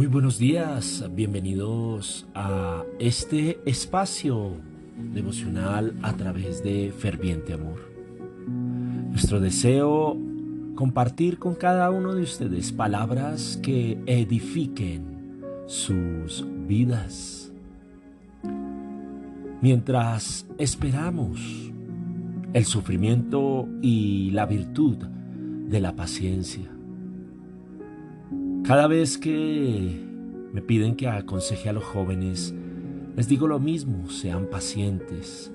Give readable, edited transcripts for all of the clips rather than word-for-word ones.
Muy buenos días, bienvenidos a este espacio devocional a través de Ferviente Amor. Nuestro deseo, compartir con cada uno de ustedes palabras que edifiquen sus vidas. Mientras esperamos el sufrimiento y la virtud de la paciencia. Cada vez que me piden que aconseje a los jóvenes, les digo lo mismo, sean pacientes.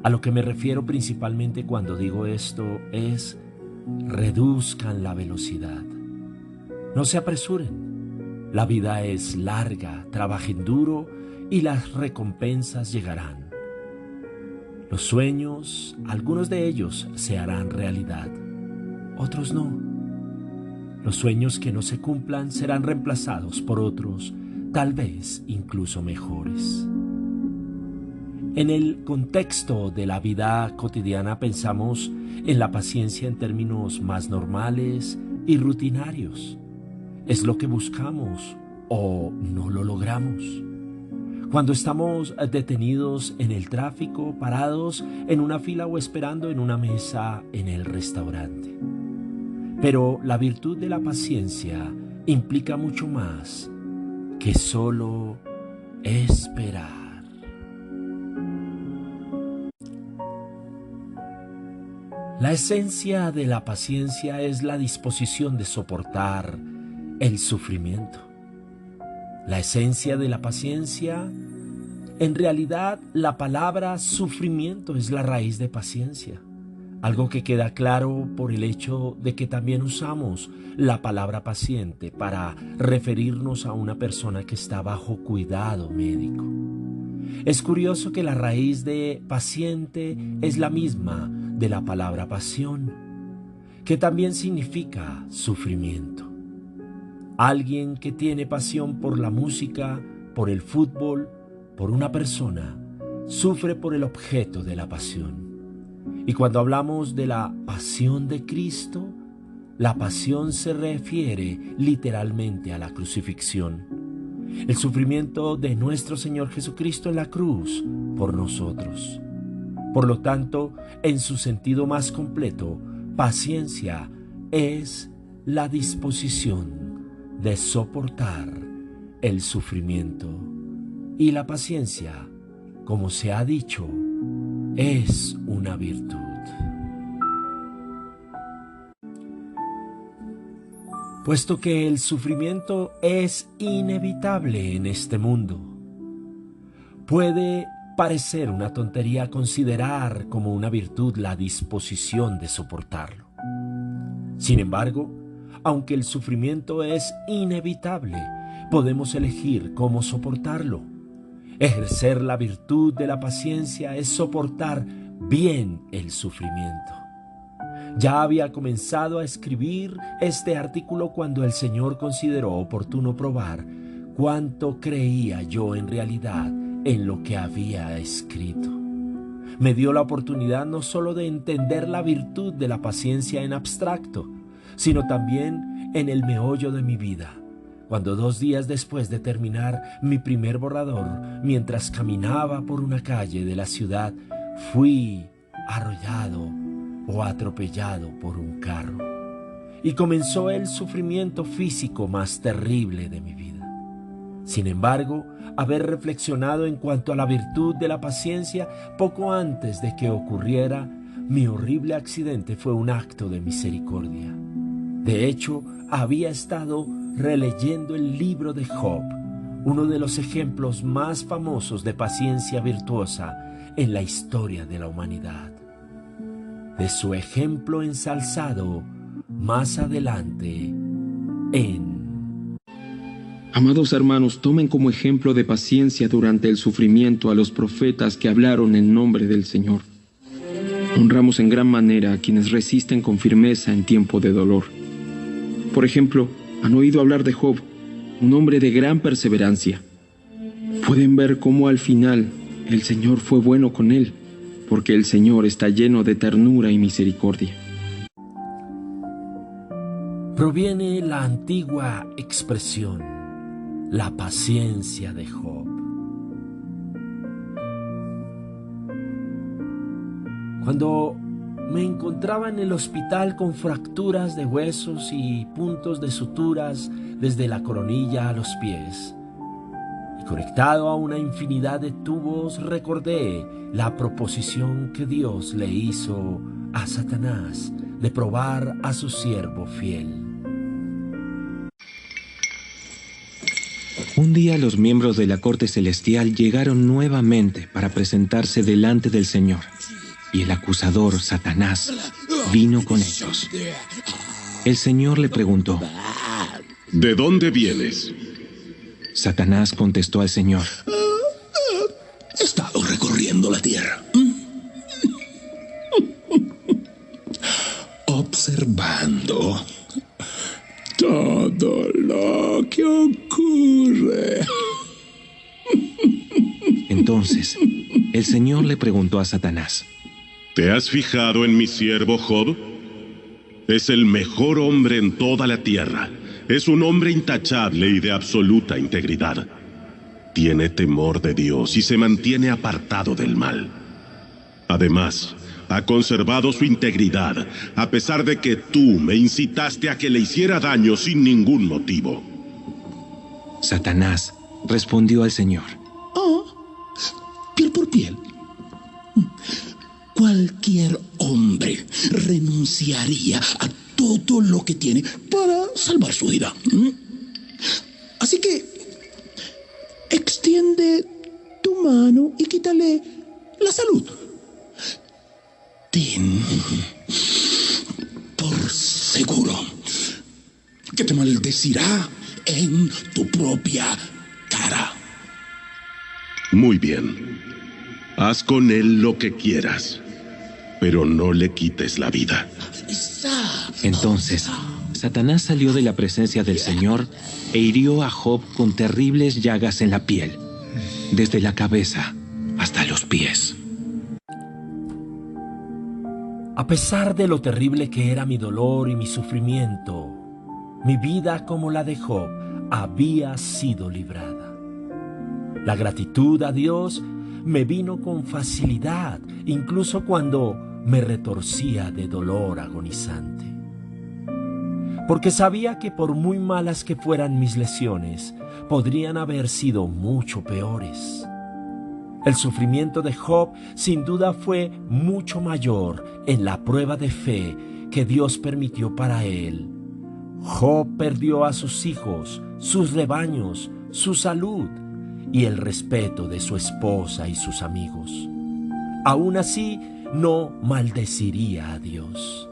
A lo que me refiero principalmente cuando digo esto es, reduzcan la velocidad. No se apresuren. La vida es larga, trabajen duro y las recompensas llegarán. Los sueños, algunos de ellos se harán realidad, otros no. Los sueños que no se cumplan serán reemplazados por otros, tal vez incluso mejores. En el contexto de la vida cotidiana pensamos en la paciencia en términos más normales y rutinarios. Es lo que buscamos o no lo logramos. Cuando estamos detenidos en el tráfico, parados en una fila o esperando en una mesa en el restaurante. Pero la virtud de la paciencia implica mucho más que solo esperar. La esencia de la paciencia es la disposición de soportar el sufrimiento. La esencia de la paciencia, en realidad, la palabra sufrimiento es la raíz de paciencia. Algo que queda claro por el hecho de que también usamos la palabra paciente para referirnos a una persona que está bajo cuidado médico. Es curioso que la raíz de paciente es la misma de la palabra pasión, que también significa sufrimiento. Alguien que tiene pasión por la música, por el fútbol, por una persona, sufre por el objeto de la pasión. Y cuando hablamos de la pasión de Cristo, la pasión se refiere literalmente a la crucifixión. El sufrimiento de nuestro Señor Jesucristo en la cruz por nosotros. Por lo tanto, en su sentido más completo, paciencia es la disposición de soportar el sufrimiento. Y la paciencia, como se ha dicho, es una virtud. Puesto que el sufrimiento es inevitable en este mundo, puede parecer una tontería considerar como una virtud la disposición de soportarlo. Sin embargo, aunque el sufrimiento es inevitable, podemos elegir cómo soportarlo. Ejercer la virtud de la paciencia es soportar bien el sufrimiento. Ya había comenzado a escribir este artículo cuando el Señor consideró oportuno probar cuánto creía yo en realidad en lo que había escrito. Me dio la oportunidad no solo de entender la virtud de la paciencia en abstracto, sino también en el meollo de mi vida. Cuando 2 días después de terminar mi primer borrador, mientras caminaba por una calle de la ciudad, fui arrollado o atropellado por un carro. Y comenzó el sufrimiento físico más terrible de mi vida. Sin embargo, haber reflexionado en cuanto a la virtud de la paciencia poco antes de que ocurriera, mi horrible accidente fue un acto de misericordia. De hecho, había estado releyendo el libro de Job, uno de los ejemplos más famosos de paciencia virtuosa en la historia de la humanidad. De su ejemplo ensalzado más adelante Amados hermanos, tomen como ejemplo de paciencia durante el sufrimiento a los profetas que hablaron en nombre del Señor. Honramos en gran manera a quienes resisten con firmeza en tiempo de dolor. Por ejemplo, han oído hablar de Job, un hombre de gran perseverancia. Pueden ver cómo al final el Señor fue bueno con él, porque el Señor está lleno de ternura y misericordia. proviene la antigua expresión la paciencia de Job. Cuando me encontraba en el hospital con fracturas de huesos y puntos de suturas desde la coronilla a los pies, y conectado a una infinidad de tubos, recordé la proposición que Dios le hizo a Satanás de probar a su siervo fiel. Un día los miembros de la corte celestial llegaron nuevamente para presentarse delante del Señor, y el acusador, Satanás, vino con ellos. El Señor le preguntó: ¿De dónde vienes? Satanás contestó al Señor: He estado recorriendo la tierra, observando todo lo que ocurre. Entonces, el Señor le preguntó a Satanás: ¿Te has fijado en mi siervo Job? Es el mejor hombre en toda la tierra. Es un hombre intachable y de absoluta integridad. Tiene temor de Dios y se mantiene apartado del mal. Además, ha conservado su integridad, a pesar de que tú me incitaste a que le hiciera daño sin ningún motivo. Satanás respondió al Señor: Piel por piel. Cualquier hombre renunciaría a todo lo que tiene para salvar su vida. Así que extiende tu mano y quítale la salud. Ten por seguro que te maldecirá en tu propia cara. Muy bien. Haz con él lo que quieras, pero no le quites la vida. Entonces, Satanás salió de la presencia del Señor e hirió a Job con terribles llagas en la piel, desde la cabeza hasta los pies. A pesar de lo terrible que era mi dolor y mi sufrimiento, mi vida, como la de Job, había sido librada. La gratitud a Dios me vino con facilidad, incluso cuando me retorcía de dolor agonizante. Porque sabía que por muy malas que fueran mis lesiones, podrían haber sido mucho peores. El sufrimiento de Job sin duda fue mucho mayor en la prueba de fe que Dios permitió para él. Job perdió a sus hijos, sus rebaños, su salud y el respeto de su esposa y sus amigos. Aún así, no maldeciría a Dios.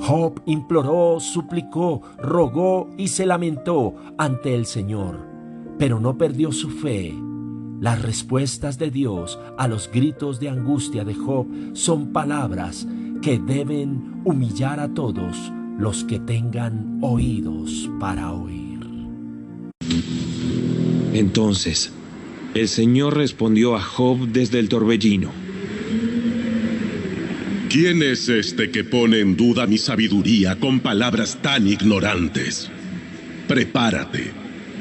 Job imploró, suplicó, rogó y se lamentó ante el Señor, pero no perdió su fe. Las respuestas de Dios a los gritos de angustia de Job son palabras que deben humillar a todos los que tengan oídos para oír. Entonces, el Señor respondió a Job desde el torbellino: ¿Quién es este que pone en duda mi sabiduría con palabras tan ignorantes? Prepárate,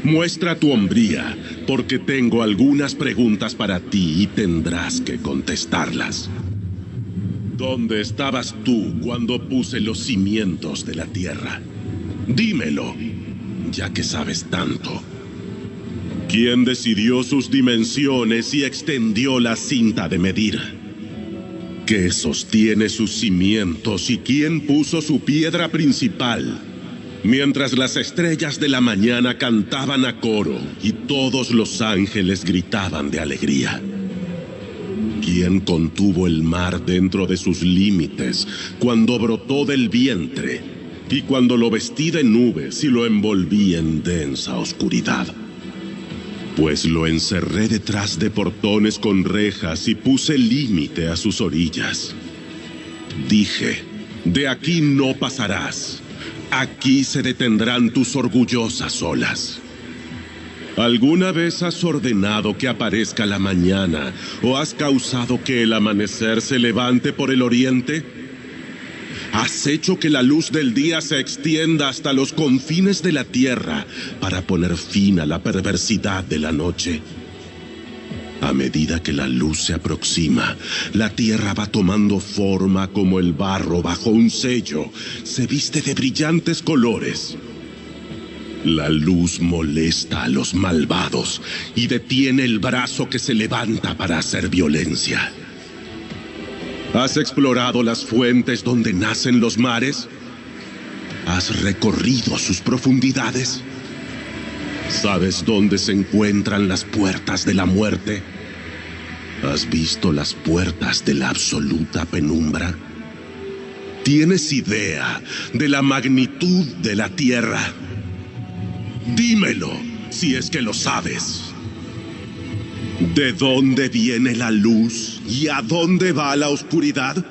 muestra tu hombría, porque tengo algunas preguntas para ti y tendrás que contestarlas. ¿Dónde estabas tú cuando puse los cimientos de la tierra? Dímelo, ya que sabes tanto. ¿Quién decidió sus dimensiones y extendió la cinta de medir? ¿Qué sostiene sus cimientos y quién puso su piedra principal? Mientras las estrellas de la mañana cantaban a coro y todos los ángeles gritaban de alegría. ¿Quién contuvo el mar dentro de sus límites cuando brotó del vientre y cuando lo vestí de nubes y lo envolví en densa oscuridad? Pues lo encerré detrás de portones con rejas y puse límite a sus orillas. Dije, de aquí no pasarás. Aquí se detendrán tus orgullosas olas. ¿Alguna vez has ordenado que aparezca la mañana o has causado que el amanecer se levante por el oriente? Has hecho que la luz del día se extienda hasta los confines de la tierra para poner fin a la perversidad de la noche. A medida que la luz se aproxima, la tierra va tomando forma como el barro bajo un sello. Se viste de brillantes colores. La luz molesta a los malvados y detiene el brazo que se levanta para hacer violencia. ¿Has explorado las fuentes donde nacen los mares? ¿Has recorrido sus profundidades? ¿Sabes dónde se encuentran las puertas de la muerte? ¿Has visto las puertas de la absoluta penumbra? ¿Tienes idea de la magnitud de la tierra? Dímelo, si es que lo sabes. ¿De dónde viene la luz y a dónde va la oscuridad?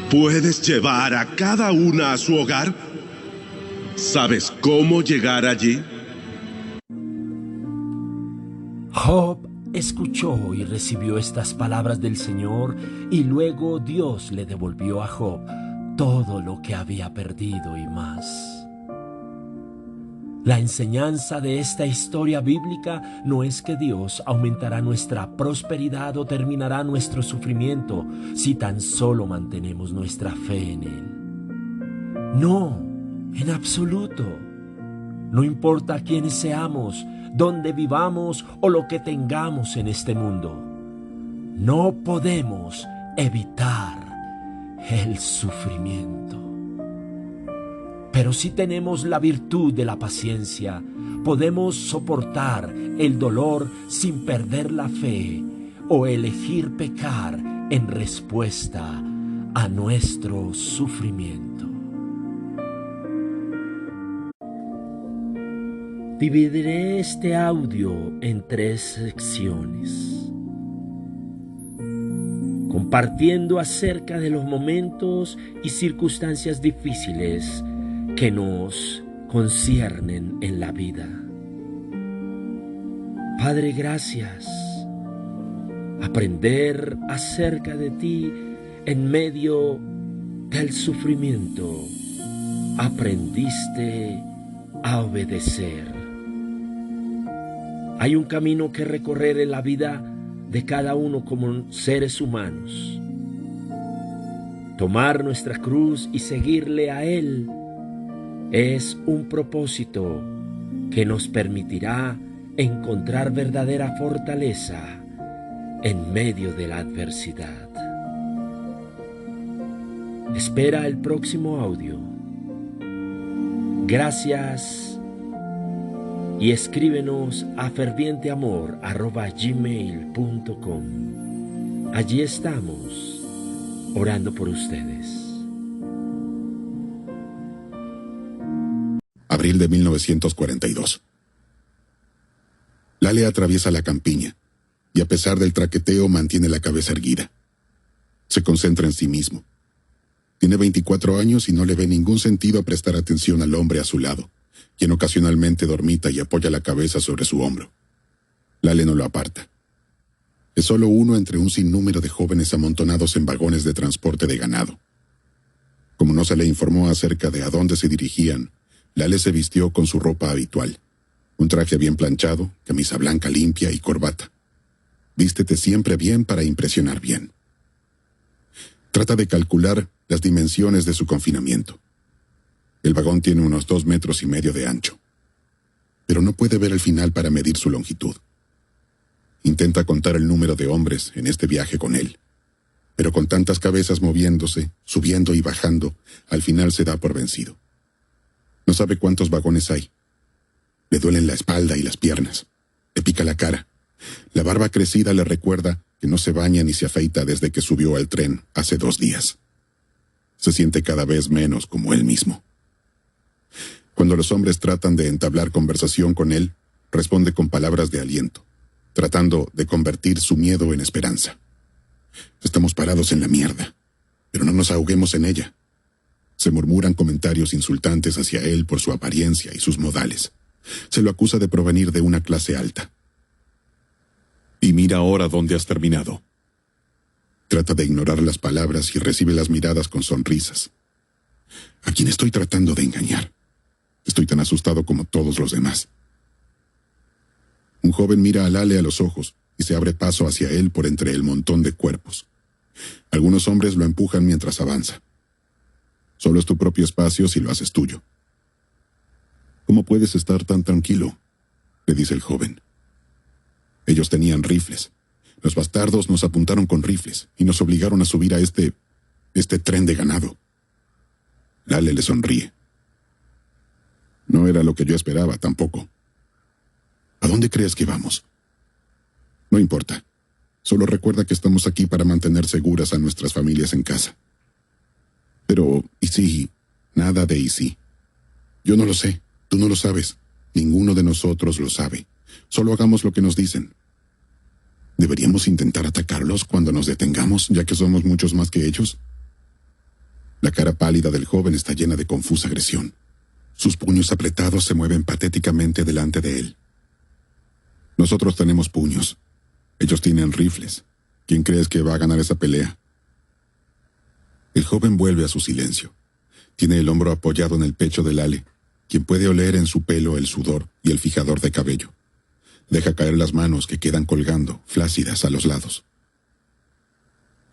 ¿Puedes llevar a cada una a su hogar? ¿Sabes cómo llegar allí? Job escuchó y recibió estas palabras del Señor, y luego Dios le devolvió a Job todo lo que había perdido y más. La enseñanza de esta historia bíblica no es que Dios aumentará nuestra prosperidad o terminará nuestro sufrimiento si tan solo mantenemos nuestra fe en Él. No, en absoluto. No importa quiénes seamos, dónde vivamos o lo que tengamos en este mundo. No podemos evitar el sufrimiento. Pero si tenemos la virtud de la paciencia, podemos soportar el dolor sin perder la fe o elegir pecar en respuesta a nuestro sufrimiento. Dividiré este audio en 3 secciones, compartiendo acerca de los momentos y circunstancias difíciles que nos conciernen en la vida. Padre, gracias. Aprender acerca de ti en medio del sufrimiento. Aprendiste a obedecer. Hay un camino que recorrer en la vida de cada uno como seres humanos. Tomar nuestra cruz y seguirle a Él es un propósito que nos permitirá encontrar verdadera fortaleza en medio de la adversidad. Espera el próximo audio. Gracias y escríbenos a fervienteamor@gmail.com. Allí estamos orando por ustedes. Abril de 1942. Lale atraviesa la campiña y a pesar del traqueteo mantiene la cabeza erguida. Se concentra en sí mismo. Tiene 24 años y no le ve ningún sentido a prestar atención al hombre a su lado, quien ocasionalmente dormita y apoya la cabeza sobre su hombro. Lale no lo aparta. Es solo uno entre un sinnúmero de jóvenes amontonados en vagones de transporte de ganado. Como no se le informó acerca de a dónde se dirigían, Lale se vistió con su ropa habitual, un traje bien planchado, camisa blanca limpia y corbata. Vístete siempre bien para impresionar bien. Trata de calcular las dimensiones de su confinamiento. El vagón tiene unos 2,5 metros de ancho, pero no puede ver el final para medir su longitud. Intenta contar el número de hombres en este viaje con él, pero con tantas cabezas moviéndose, subiendo y bajando, al final se da por vencido. No sabe cuántos vagones hay. Le duelen la espalda y las piernas. Le pica la cara. La barba crecida le recuerda que no se baña ni se afeita desde que subió al tren hace 2 días. Se siente cada vez menos como él mismo. Cuando los hombres tratan de entablar conversación con él, responde con palabras de aliento, tratando de convertir su miedo en esperanza. Estamos parados en la mierda, pero no nos ahoguemos en ella. Se murmuran comentarios insultantes hacia él por su apariencia y sus modales. Se lo acusa de provenir de una clase alta. Y mira ahora dónde has terminado. Trata de ignorar las palabras y recibe las miradas con sonrisas, ¿A quién estoy tratando de engañar? Estoy tan asustado como todos los demás. Un joven mira a Lale a los ojos y se abre paso hacia él por entre el montón de cuerpos. Algunos hombres lo empujan mientras avanza. Solo es tu propio espacio si lo haces tuyo. ¿Cómo puedes estar tan tranquilo?, le dice el joven. Ellos tenían rifles. Los bastardos nos apuntaron con rifles y nos obligaron a subir a este tren de ganado. Lale le sonríe. No era lo que yo esperaba tampoco. ¿A dónde crees que vamos? No importa. Solo recuerda que estamos aquí para mantener seguras a nuestras familias en casa. Pero, ¿y si? Nada de ¿y si? Yo no lo sé. Tú no lo sabes. Ninguno de nosotros lo sabe. Solo hagamos lo que nos dicen. ¿Deberíamos intentar atacarlos cuando nos detengamos, ya que somos muchos más que ellos? La cara pálida del joven está llena de confusa agresión. Sus puños apretados se mueven patéticamente delante de él. Nosotros tenemos puños. Ellos tienen rifles. ¿Quién crees que va a ganar esa pelea? El joven vuelve a su silencio. Tiene el hombro apoyado en el pecho de Lale, quien puede oler en su pelo el sudor y el fijador de cabello. Deja caer las manos que quedan colgando, flácidas a los lados.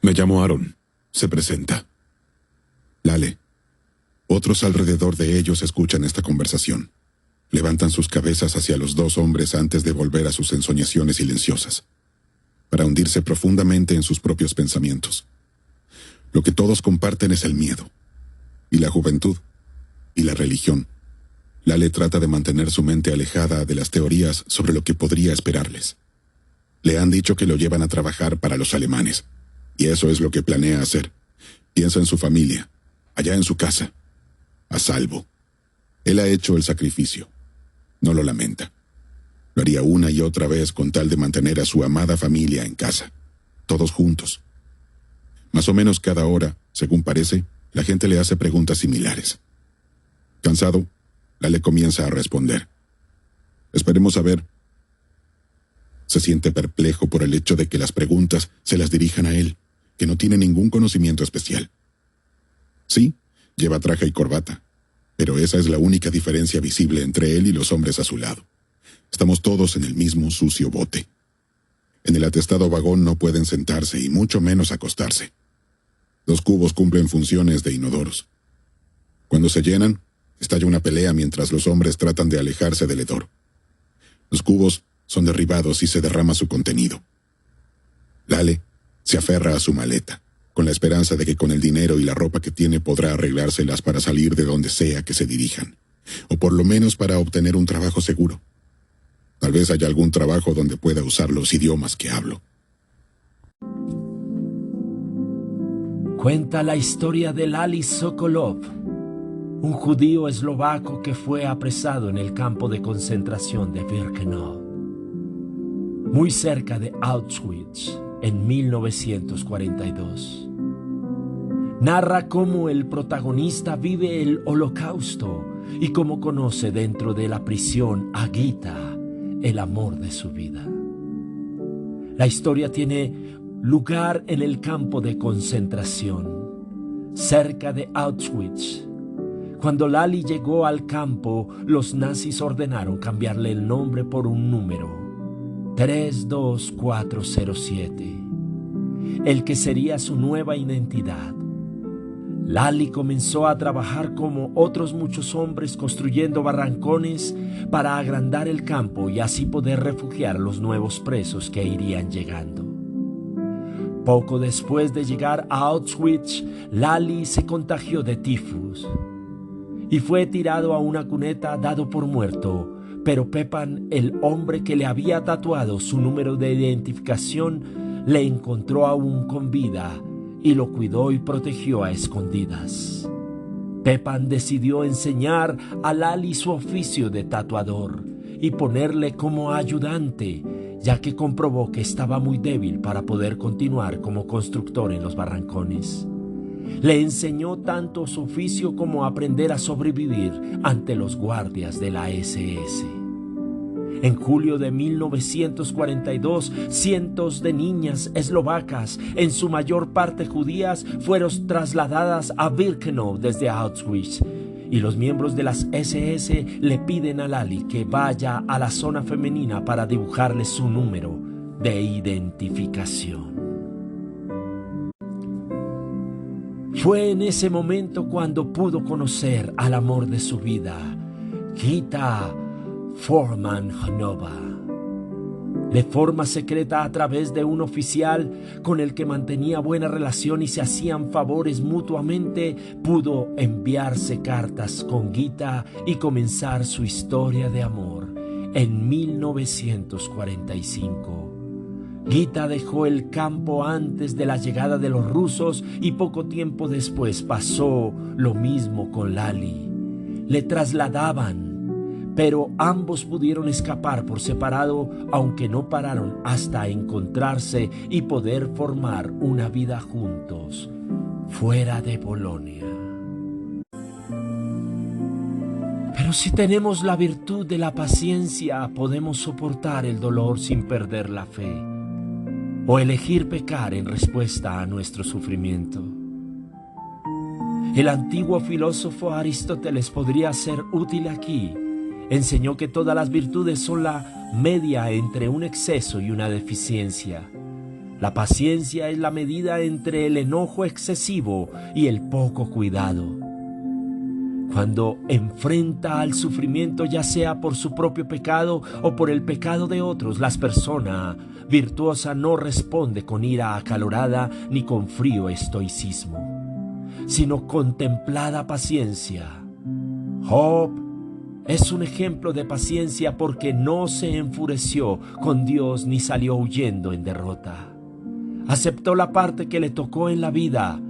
Me llamo Aaron. Se presenta. Lale. Otros alrededor de ellos escuchan esta conversación. Levantan sus cabezas hacia los dos hombres antes de volver a sus ensoñaciones silenciosas, para hundirse profundamente en sus propios pensamientos. Lo que todos comparten es el miedo, y la juventud, y la religión. Lale trata de mantener su mente alejada de las teorías sobre lo que podría esperarles. Le han dicho que lo llevan a trabajar para los alemanes, y eso es lo que planea hacer. Piensa en su familia, allá en su casa, a salvo. Él ha hecho el sacrificio. No lo lamenta. Lo haría una y otra vez con tal de mantener a su amada familia en casa, todos juntos. Más o menos cada hora, según parece, la gente le hace preguntas similares. Cansado, Lale comienza a responder. Esperemos a ver. Se siente perplejo por el hecho de que las preguntas se las dirijan a él, que no tiene ningún conocimiento especial. Sí, lleva traje y corbata, pero esa es la única diferencia visible entre él y los hombres a su lado. Estamos todos en el mismo sucio bote. En el atestado vagón no pueden sentarse y mucho menos acostarse. Los cubos cumplen funciones de inodoros. Cuando se llenan, estalla una pelea mientras los hombres tratan de alejarse del hedor. Los cubos son derribados y se derrama su contenido. Lale se aferra a su maleta, con la esperanza de que con el dinero y la ropa que tiene podrá arreglárselas para salir de donde sea que se dirijan, o por lo menos para obtener un trabajo seguro. Tal vez haya algún trabajo donde pueda usar los idiomas que hablo. Cuenta la historia de Lali Sokolov, un judío eslovaco que fue apresado en el campo de concentración de Birkenau, muy cerca de Auschwitz, en 1942. Narra cómo el protagonista vive el Holocausto y cómo conoce dentro de la prisión a Gita, el amor de su vida. La historia tiene lugar en el campo de concentración, cerca de Auschwitz. Cuando Lali llegó al campo, los nazis ordenaron cambiarle el nombre por un número, 32407, el que sería su nueva identidad. Lali comenzó a trabajar como otros muchos hombres construyendo barrancones para agrandar el campo y así poder refugiar a los nuevos presos que irían llegando. Poco después de llegar a Auschwitz, Lali se contagió de tifus y fue tirado a una cuneta dado por muerto, pero Pepan, el hombre que le había tatuado su número de identificación, le encontró aún con vida y lo cuidó y protegió a escondidas. Pepan decidió enseñar a Lali su oficio de tatuador y ponerle como ayudante, ya que comprobó que estaba muy débil para poder continuar como constructor en los barrancones. Le enseñó tanto su oficio como aprender a sobrevivir ante los guardias de la SS. En julio de 1942, cientos de niñas eslovacas, en su mayor parte judías, fueron trasladadas a Birkenau desde Auschwitz. Y los miembros de las SS le piden a Lali que vaya a la zona femenina para dibujarle su número de identificación. Fue en ese momento cuando pudo conocer al amor de su vida, Gita Formanova. De forma secreta, a través de un oficial con el que mantenía buena relación y se hacían favores mutuamente, pudo enviarse cartas con Gita y comenzar su historia de amor en 1945. Gita dejó el campo antes de la llegada de los rusos y poco tiempo después pasó lo mismo con Lali. Le trasladaban, pero ambos pudieron escapar por separado, aunque no pararon hasta encontrarse y poder formar una vida juntos fuera de Polonia. Pero si tenemos la virtud de la paciencia, podemos soportar el dolor sin perder la fe, o elegir pecar en respuesta a nuestro sufrimiento. El antiguo filósofo Aristóteles podría ser útil aquí. Enseñó que todas las virtudes son la media entre un exceso y una deficiencia. La paciencia es la medida entre el enojo excesivo y el poco cuidado. Cuando enfrenta al sufrimiento, ya sea por su propio pecado o por el pecado de otros, la persona virtuosa no responde con ira acalorada ni con frío estoicismo, sino con templada paciencia. Job es un ejemplo de paciencia porque no se enfureció con Dios ni salió huyendo en derrota. Aceptó la parte que le tocó en la vida,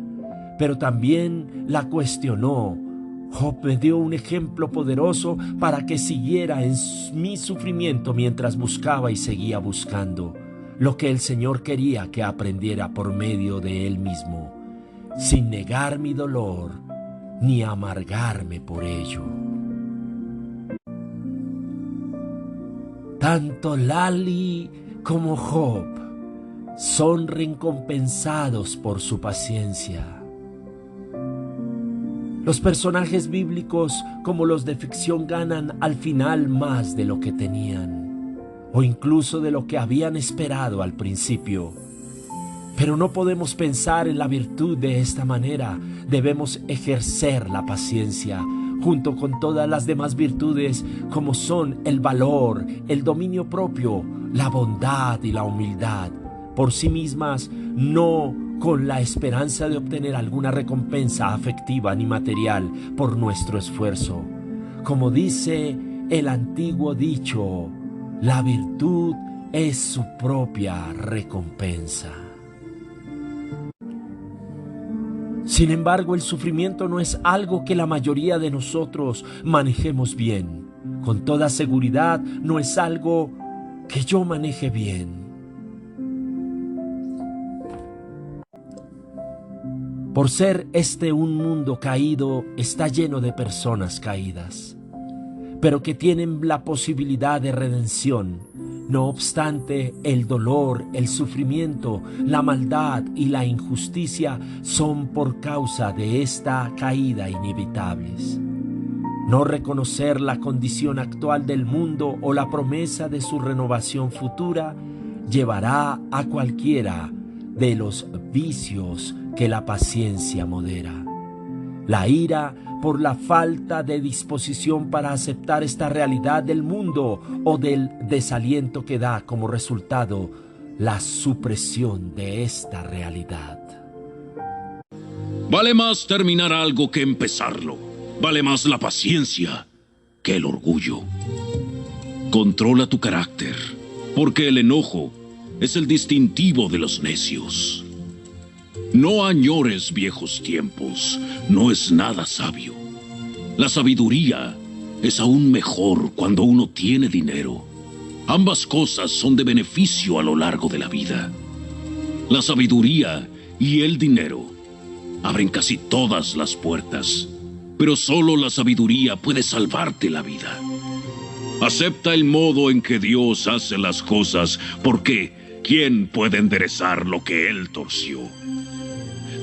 pero también la cuestionó. Job me dio un ejemplo poderoso para que siguiera en mi sufrimiento mientras buscaba y seguía buscando lo que el Señor quería que aprendiera por medio de Él mismo, sin negar mi dolor ni amargarme por ello. Tanto Lali como Job son recompensados por su paciencia. Los personajes bíblicos, como los de ficción, ganan al final más de lo que tenían, o incluso de lo que habían esperado al principio. Pero no podemos pensar en la virtud de esta manera. Debemos ejercer la paciencia junto con todas las demás virtudes, como son el valor, el dominio propio, la bondad y la humildad, por sí mismas, no con la esperanza de obtener alguna recompensa afectiva ni material por nuestro esfuerzo. Como dice el antiguo dicho, la virtud es su propia recompensa. Sin embargo, el sufrimiento no es algo que la mayoría de nosotros manejemos bien. Con toda seguridad, no es algo que yo maneje bien. Por ser este un mundo caído, está lleno de personas caídas, pero que tienen la posibilidad de redención. No obstante, el dolor, el sufrimiento, la maldad y la injusticia son por causa de esta caída inevitables. No reconocer la condición actual del mundo o la promesa de su renovación futura llevará a cualquiera de los vicios que la paciencia modera. La ira por la falta de disposición para aceptar esta realidad del mundo o del desaliento que da como resultado la supresión de esta realidad. Vale más terminar algo que empezarlo. Vale más la paciencia que el orgullo. Controla tu carácter, porque el enojo es el distintivo de los necios. No añores viejos tiempos, no es nada sabio. La sabiduría es aún mejor cuando uno tiene dinero. Ambas cosas son de beneficio a lo largo de la vida. La sabiduría y el dinero abren casi todas las puertas, pero solo la sabiduría puede salvarte la vida. Acepta el modo en que Dios hace las cosas, porque ¿quién puede enderezar lo que Él torció?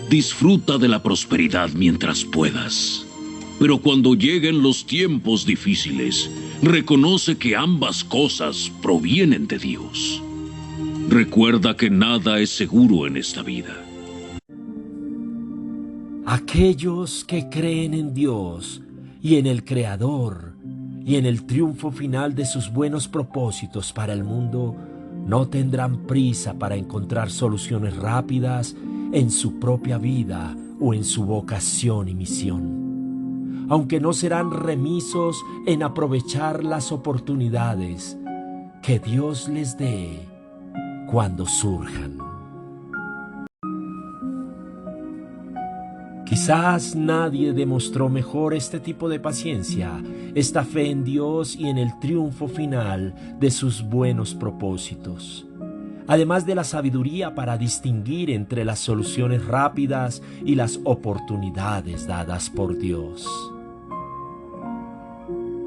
Disfruta de la prosperidad mientras puedas. Pero cuando lleguen los tiempos difíciles, reconoce que ambas cosas provienen de Dios. Recuerda que nada es seguro en esta vida. Aquellos que creen en Dios y en el Creador y en el triunfo final de sus buenos propósitos para el mundo, no tendrán prisa para encontrar soluciones rápidas en su propia vida o en su vocación y misión, aunque no serán remisos en aprovechar las oportunidades que Dios les dé cuando surjan. Quizás nadie demostró mejor este tipo de paciencia, esta fe en Dios y en el triunfo final de sus buenos propósitos, además de la sabiduría para distinguir entre las soluciones rápidas y las oportunidades dadas por Dios.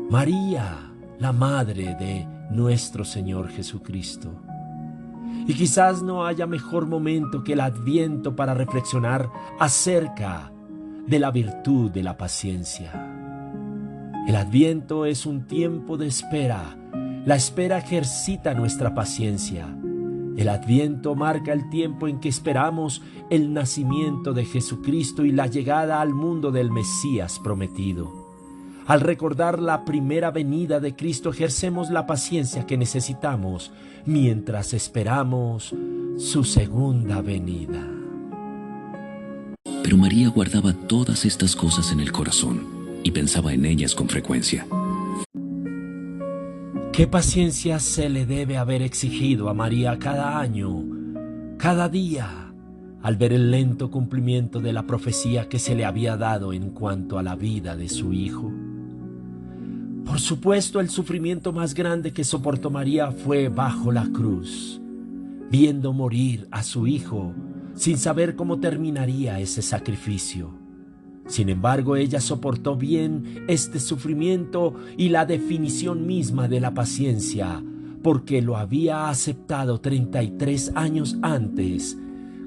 María, la madre de nuestro Señor Jesucristo. Y quizás no haya mejor momento que el Adviento para reflexionar acerca de la virtud de la paciencia. El Adviento es un tiempo de espera. La espera ejercita nuestra paciencia. El Adviento marca el tiempo en que esperamos el nacimiento de Jesucristo y la llegada al mundo del Mesías prometido. Al recordar la primera venida de Cristo, ejercemos la paciencia que necesitamos mientras esperamos su segunda venida. Pero María guardaba todas estas cosas en el corazón y pensaba en ellas con frecuencia. ¿Qué paciencia se le debe haber exigido a María cada año, cada día, al ver el lento cumplimiento de la profecía que se le había dado en cuanto a la vida de su hijo? Por supuesto, el sufrimiento más grande que soportó María fue bajo la cruz, viendo morir a su hijo sin saber cómo terminaría ese sacrificio. Sin embargo, ella soportó bien este sufrimiento y la definición misma de la paciencia, porque lo había aceptado 33 años antes,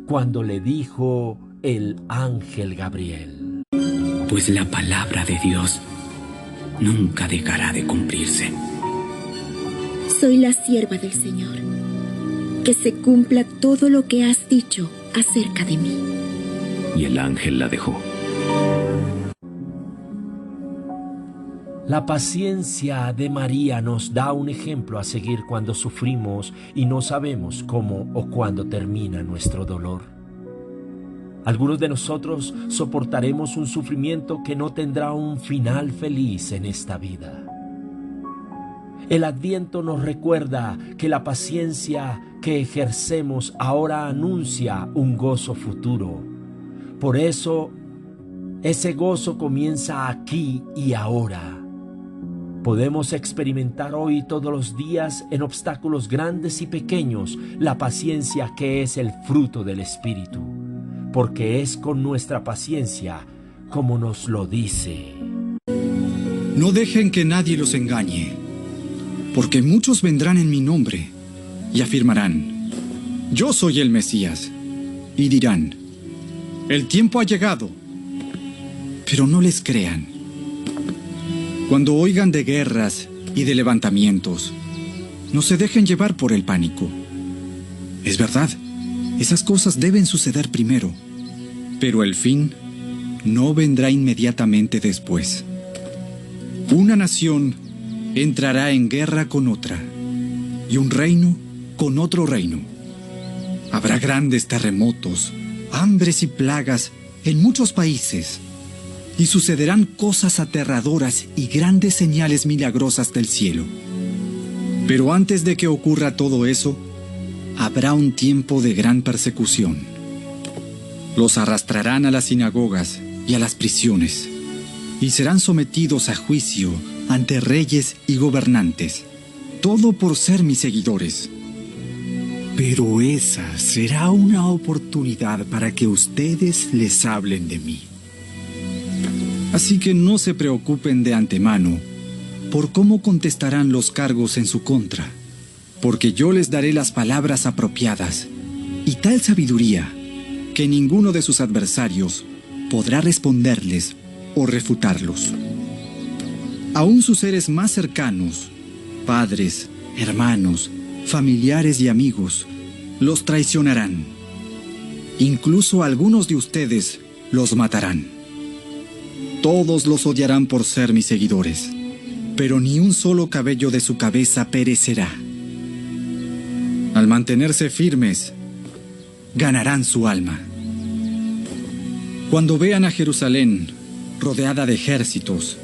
cuando le dijo el ángel Gabriel: Pues la palabra de Dios nunca dejará de cumplirse. Soy la sierva del Señor. Que se cumpla todo lo que has dicho acerca de mí. Y el ángel la dejó. La paciencia de María nos da un ejemplo a seguir cuando sufrimos y no sabemos cómo o cuándo termina nuestro dolor. Algunos de nosotros soportaremos un sufrimiento que no tendrá un final feliz en esta vida. El Adviento nos recuerda que la paciencia que ejercemos ahora anuncia un gozo futuro. Por eso, ese gozo comienza aquí y ahora. Podemos experimentar hoy todos los días en obstáculos grandes y pequeños la paciencia que es el fruto del Espíritu, porque es con nuestra paciencia como nos lo dice. No dejen que nadie los engañe, porque muchos vendrán en mi nombre y afirmarán: yo soy el Mesías, y dirán: el tiempo ha llegado. Pero no les crean. Cuando oigan de guerras y de levantamientos, no se dejen llevar por el pánico. Es verdad, esas cosas deben suceder primero, pero el fin no vendrá inmediatamente después. Una nación entrará en guerra con otra, y un reino con otro reino. Habrá grandes terremotos, hambres y plagas en muchos países, y sucederán cosas aterradoras y grandes señales milagrosas del cielo. Pero antes de que ocurra todo eso, habrá un tiempo de gran persecución. Los arrastrarán a las sinagogas y a las prisiones, y serán sometidos a juicio ante reyes y gobernantes, todo por ser mis seguidores. Pero esa será una oportunidad para que ustedes les hablen de mí. Así que no se preocupen de antemano por cómo contestarán los cargos en su contra, porque yo les daré las palabras apropiadas y tal sabiduría que ninguno de sus adversarios podrá responderles o refutarlos. Aún sus seres más cercanos, padres, hermanos, familiares y amigos, los traicionarán. Incluso algunos de ustedes los matarán. Todos los odiarán por ser mis seguidores, pero ni un solo cabello de su cabeza perecerá. Al mantenerse firmes, ganarán su alma. Cuando vean a Jerusalén rodeada de ejércitos,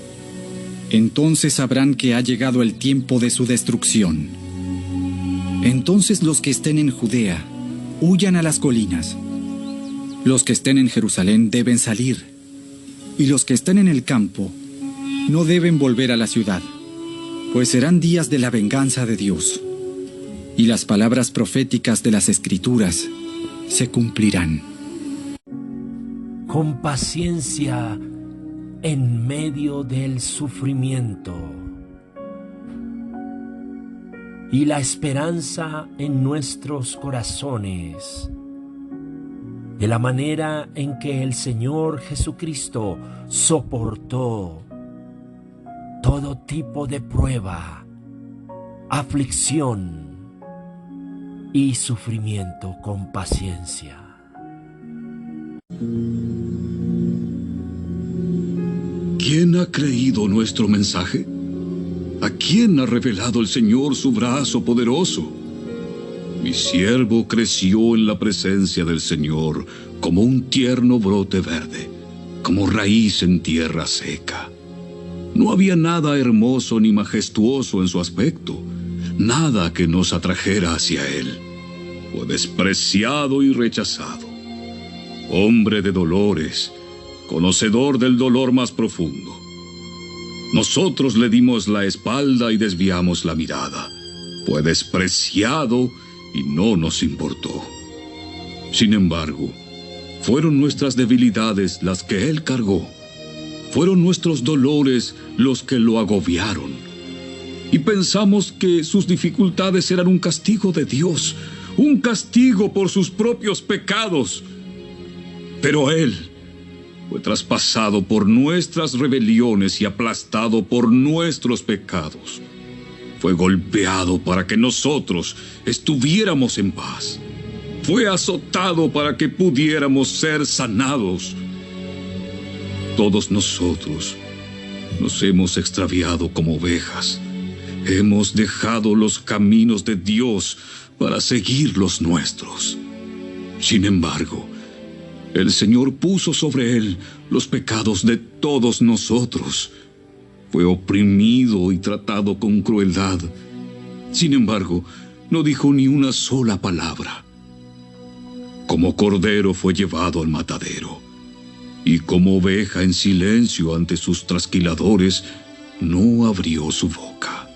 entonces sabrán que ha llegado el tiempo de su destrucción. Entonces los que estén en Judea huyan a las colinas. Los que estén en Jerusalén deben salir, y los que estén en el campo no deben volver a la ciudad, pues serán días de la venganza de Dios, y las palabras proféticas de las Escrituras se cumplirán. Con paciencia en medio del sufrimiento y la esperanza en nuestros corazones, de la manera en que el Señor Jesucristo soportó todo tipo de prueba, aflicción y sufrimiento con paciencia. ¿Quién ha creído nuestro mensaje? ¿A quién ha revelado el Señor su brazo poderoso? Mi siervo creció en la presencia del Señor como un tierno brote verde, como raíz en tierra seca. No había nada hermoso ni majestuoso en su aspecto, nada que nos atrajera hacia él. Fue despreciado y rechazado, hombre de dolores, conocedor del dolor más profundo. Nosotros le dimos la espalda y desviamos la mirada. Fue despreciado y no nos importó. Sin embargo, fueron nuestras debilidades las que él cargó. Fueron nuestros dolores los que lo agobiaron. Y pensamos que sus dificultades eran un castigo de Dios, un castigo por sus propios pecados. Pero él fue traspasado por nuestras rebeliones y aplastado por nuestros pecados. Fue golpeado para que nosotros estuviéramos en paz. Fue azotado para que pudiéramos ser sanados. Todos nosotros nos hemos extraviado como ovejas. Hemos dejado los caminos de Dios para seguir los nuestros. Sin embargo, el Señor puso sobre él los pecados de todos nosotros. Fue oprimido y tratado con crueldad. Sin embargo, no dijo ni una sola palabra. Como cordero fue llevado al matadero, y como oveja en silencio ante sus trasquiladores, no abrió su boca.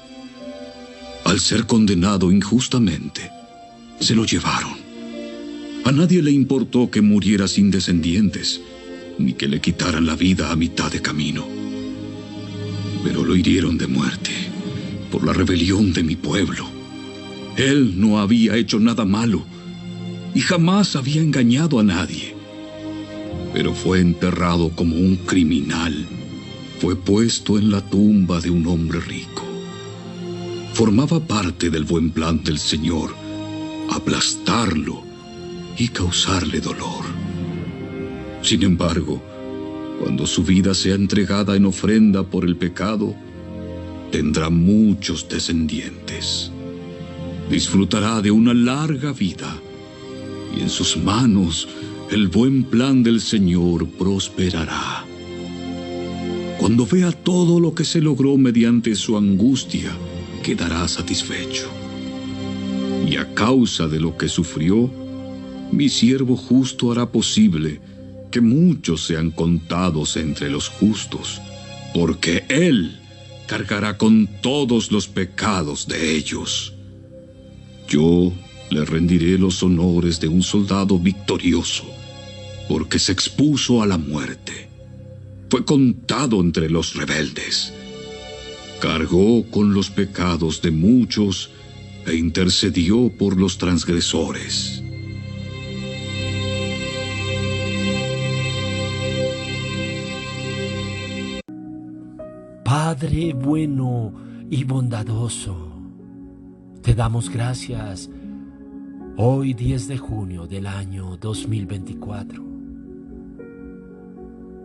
Al ser condenado injustamente, se lo llevaron. A nadie le importó que muriera sin descendientes, ni que le quitaran la vida a mitad de camino. Pero lo hirieron de muerte por la rebelión de mi pueblo. Él no había hecho nada malo y jamás había engañado a nadie. Pero fue enterrado como un criminal. Fue puesto en la tumba de un hombre rico. Formaba parte del buen plan del Señor, aplastarlo y causarle dolor. Sin embargo, cuando su vida sea entregada en ofrenda por el pecado, tendrá muchos descendientes. Disfrutará de una larga vida, y en sus manos el buen plan del Señor prosperará. Cuando vea todo lo que se logró mediante su angustia, quedará satisfecho. Y a causa de lo que sufrió, mi siervo justo hará posible que muchos sean contados entre los justos, porque él cargará con todos los pecados de ellos. Yo le rendiré los honores de un soldado victorioso, porque se expuso a la muerte. Fue contado entre los rebeldes. Cargó con los pecados de muchos e intercedió por los transgresores. Padre bueno y bondadoso, te damos gracias hoy 10 de junio del año 2024.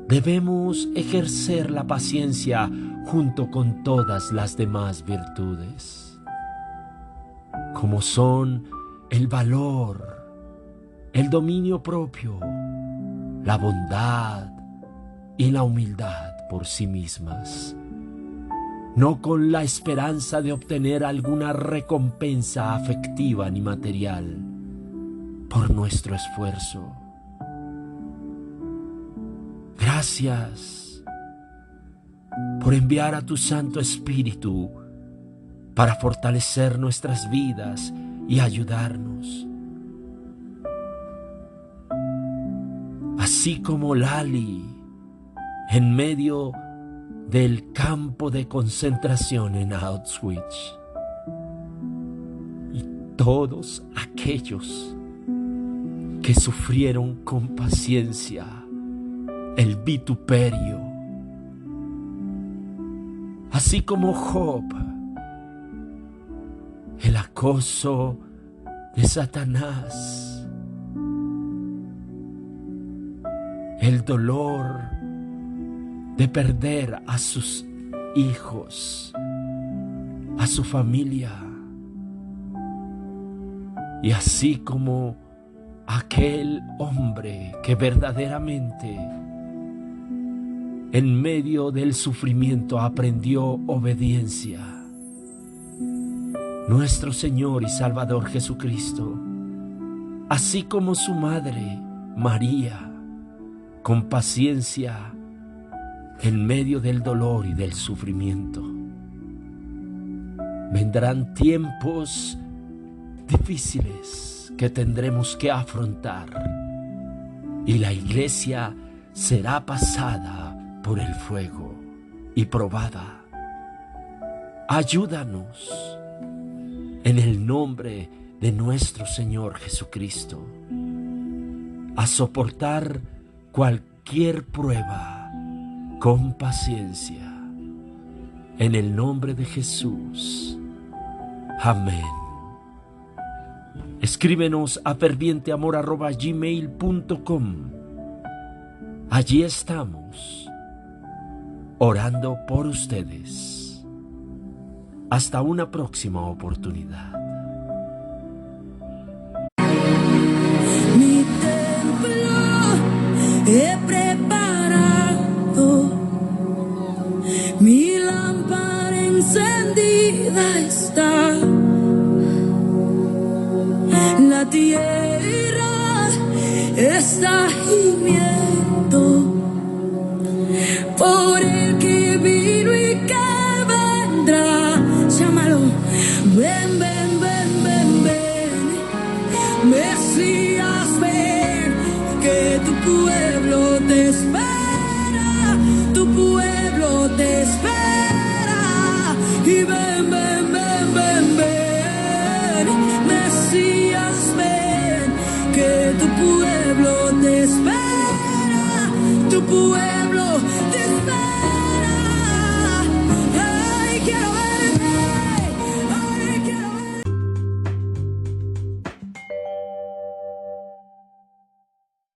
Debemos ejercer la paciencia junto con todas las demás virtudes, como son el valor, el dominio propio, la bondad y la humildad por sí mismas, no con la esperanza de obtener alguna recompensa afectiva ni material por nuestro esfuerzo. Gracias por enviar a tu Santo Espíritu para fortalecer nuestras vidas y ayudarnos. Así como Lali, en medio del campo de concentración en Auschwitz, y todos aquellos que sufrieron con paciencia el vituperio, así como Job, el acoso de Satanás, el dolor de perder a sus hijos, a su familia, y así como aquel hombre que verdaderamente en medio del sufrimiento aprendió obediencia, nuestro Señor y Salvador Jesucristo, así como su madre María, con paciencia en medio del dolor y del sufrimiento. Vendrán tiempos difíciles que tendremos que afrontar, y la iglesia será pasada por el fuego y probada. Ayúdanos en el nombre de nuestro Señor Jesucristo a soportar cualquier prueba con paciencia. En el nombre de Jesús. Amén. Escríbenos a fervienteamor@gmail.com. Allí estamos, orando por ustedes. Hasta una próxima oportunidad. Mi templo he preparado, mi lámpara encendida está. La tierra está gimiendo por el que vino y que vendrá. Llámalo. Ven, ven, ven, ven, ven. Mesías, ven, que tu pueblo te espera. Tu pueblo te espera. Y ven, ven, ven, ven, ven. Mesías, ven, que tu pueblo te espera. Tu pueblo